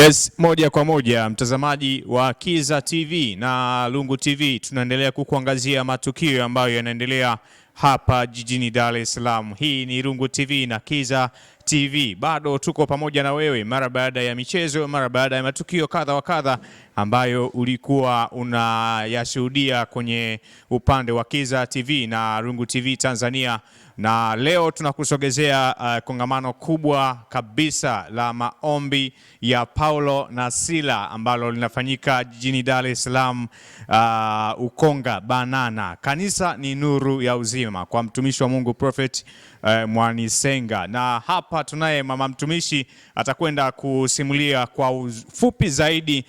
Yes, moja kwa moja mtazamaji wa Kiza TV na Lungu TV, tunaendelea kukuangazia matukio ambayo yanaendelea hapa jijini Dar es Salaam. Hii ni Lungu TV na Kiza TV. Bado tuko pamoja na wewe mara baada ya michezo, mara baada ya matukio kadha wa kadha ambayo ulikuwa unayashuhudia kwenye upande wa Kiza TV na Lungu TV Tanzania. Na leo tunakusogezea kongamano kubwa kabisa la maombi ya Paulo na Sila ambalo linafanyika jijini Dar es Salaam, Ukonga Banana. Kanisa ni nuru ya uzima kwa mtumishi wa Mungu Prophet Mwanisenga. Na hapa tunaye mama mtumishi atakwenda kusimulia kwa ufupi zaidi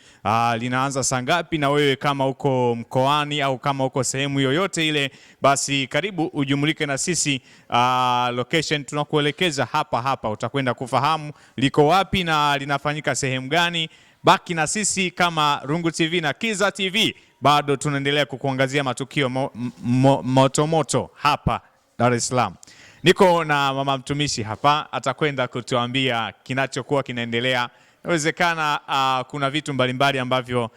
linaanza saa ngapi, na wewe kama uko mkoani au kama uko sehemu yoyote ile, basi karibu ujumulike na sisi. Location tunakuelekeza hapa, utakwenda kufahamu liko wapi na linafanyika sehemu gani. Baki na sisi kama Lungu TV na Kiza TV, bado tunaendelea kukuangazia matukio moto hapa Dar es Salaam. Niko na mama mtumishi hapa, atakwenda kutuambia kinachokuwa kinaendelea. Inawezekana kuna vitu mbalimbali ambavyo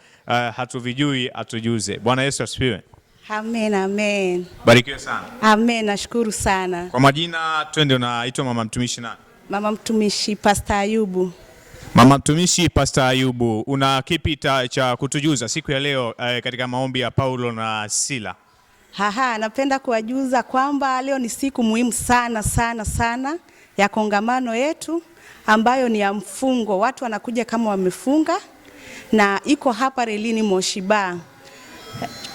hatuvijui, atujuze. Bwana Yesu asifiwe. Amen, amen. Barikiwe sana. Amen, nashukuru sana. Kwa majina twende, unaitwa mama mtumishi nani? Mama mtumishi Pastor Ayubu. Mama mtumishi Pastor Ayubu, una kipi cha kutujuza siku ya leo katika maombi ya Paulo na Sila? Napenda kuwajuza kwamba leo ni siku muhimu sana ya kongamano yetu ambayo ni ya mfungo. Watu wanakuja kama wamefunga na iko hapa relini Moshiba.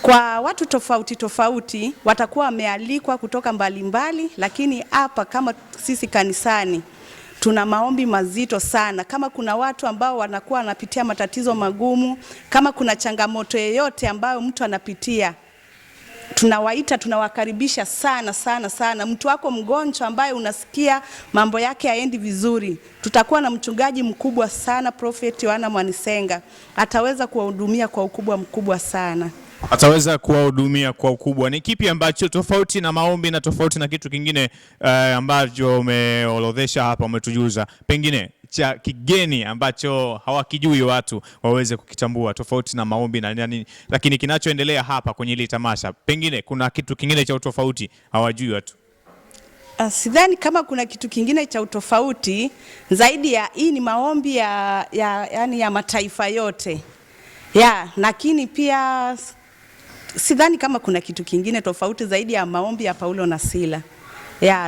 Kwa watu tofauti watakuwa wamealikwa kutoka mbalimbali, lakini hapa kama sisi kanisani tuna maombi mazito sana. Kama kuna watu ambao wanakuwa wanapitia matatizo magumu, kama kuna changamoto yoyote ambayo mtu anapitia, tunawaita, tunawakaribisha sana. Mtu wako mgonjwa ambaye unasikia mambo yake haendi vizuri, tutakuwa na mchungaji mkubwa sana Prophet Mwanisenga, ataweza kuwahudumia kwa ukubwa mkubwa sana. Ataweza kuwahudumia kwa ukubwa. Ni kipi ambacho tofauti na maombi na tofauti na kitu kingine ambacho umeorodhesha hapa, umetujuza, pengine cha kigeni ambacho hawakijui watu waweze kukitambua tofauti na maombi na nini, lakini kinachoendelea hapa kwenye ile tamasha, pengine kuna kitu kingine cha utofauti hawajui watu? Sidhani kama kuna kitu kingine cha utofauti zaidi ya hii. Ni maombi ya mataifa yote lakini pia sidhani kama kuna kitu kingine tofauti zaidi ya maombi ya Paulo na Sila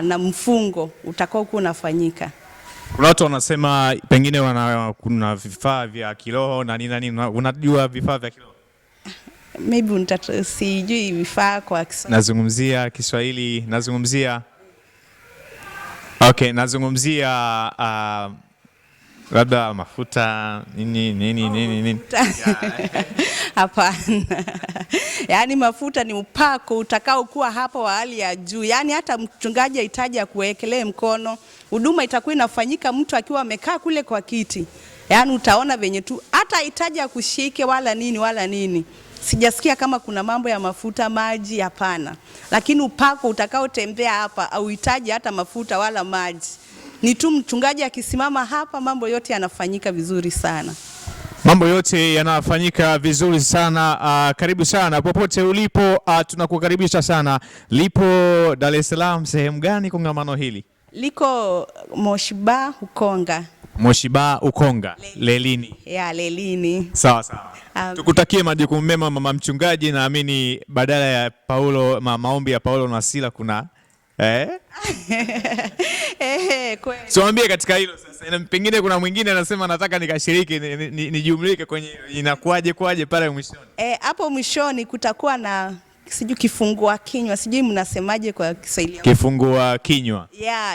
na mfungo utakao kuwa unafanyika. Kuna watu wanasema pengine kuna vifaa vya kiroho na nini. Unajua vifaa vya kiroho? Maybe sijui vifaa kwa Kiswahili. Nazungumzia Kiswahili, nazungumzia labda mafuta nini. Hapana. Yaani mafuta ni upako utakao kuwa hapa wa hali ya juu. Yaani hata mchungaji hahitaji akuwekelee mkono. Huduma itakuwa inafanyika mtu akiwa amekaa kule kwa kiti. Yaani utaona venye tu, hata hahitaji akushike wala nini. Sijasikia kama kuna mambo ya mafuta, maji, hapana. Lakini upako utakao tembea hapa au hitaji hata mafuta wala maji. Ni tu mchungaji akisimama hapa, mambo yote yanafanyika vizuri sana. Mambo yote yanafanyika vizuri sana. Karibu sana popote ulipo, tunakukaribisha sana. Lipo Dar es Salaam sehemu gani kongamano hili? Liko Moshiba Ukonga. Moshiba Ukonga. Lelini. Lelini. Sawa. Tukutakie majukumu mema mama mchungaji. Naamini badala ya Paulo, maombi ya Paulo na Sila kuna Tuambie katika hilo sasa. Pengine kuna mwingine anasema nataka nikashiriki, nijumlike kwenye, inakuaje pale mwishoni? Hapo mwishoni kutakuwa na sijui kifungua kinywa, sijui mnasemaje kwa Kiswahili. Kifungua kinywa.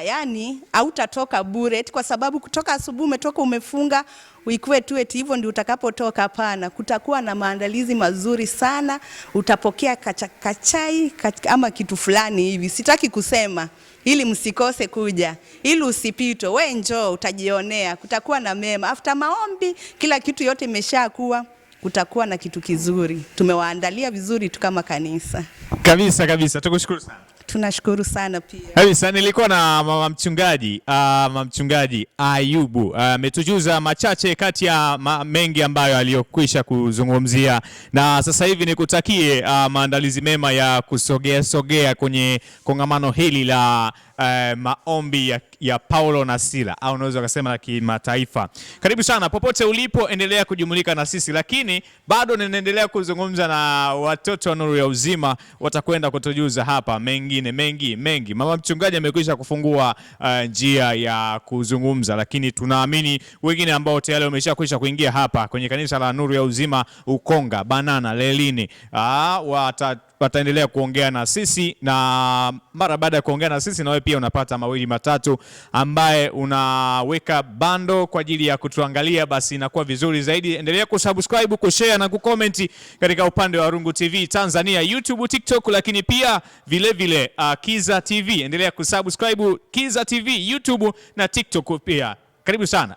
Yani hautatoka bure kwa sababu kutoka asubuhi umetoka umefunga uikue tu eti hivyo ndio utakapotoka. Hapana, kutakuwa na maandalizi mazuri sana. Utapokea kachai ama kitu fulani hivi, sitaki kusema, ili msikose kuja, ili usipito. We njoo utajionea, kutakuwa na mema. After maombi kila kitu yote imeshakuwa, kutakuwa na kitu kizuri. Tumewaandalia vizuri tu kama kanisa. Kabisa. Tukushukuru sana. Tunashukuru sana pia. Kabisa, nilikuwa na mama mchungaji Ayubu ametujuza machache kati ya mengi ambayo aliyokwisha kuzungumzia, na sasa hivi nikutakie maandalizi mema ya kusogea kwenye kongamano hili la maombi ya Paulo na Sila, au unaweza kusema la kimataifa. Karibu sana popote ulipo, endelea kujumulika na sisi, lakini bado ninaendelea kuzungumza na watoto wa Nuru ya Uzima, watakwenda kutujuza hapa mengine mengi. Mama mchungaji amekwisha kufungua njia ya kuzungumza, lakini tunaamini wengine ambao tayari wameshakwisha kuingia hapa kwenye kanisa la Nuru ya Uzima Ukonga, Banana, Lelini, wataendelea kuongea na sisi, na mara baada ya kuongea na sisi na wewe pia unapata mawili matatu ambaye unaweka bando kwa ajili ya kutuangalia, basi inakuwa vizuri zaidi. Endelea kusubscribe, kushare na kucomment katika upande wa Rungu TV Tanzania, YouTube, TikTok, lakini pia vile Kiza TV. Endelea kusubscribe Kiza TV YouTube na TikTok pia. Karibu sana.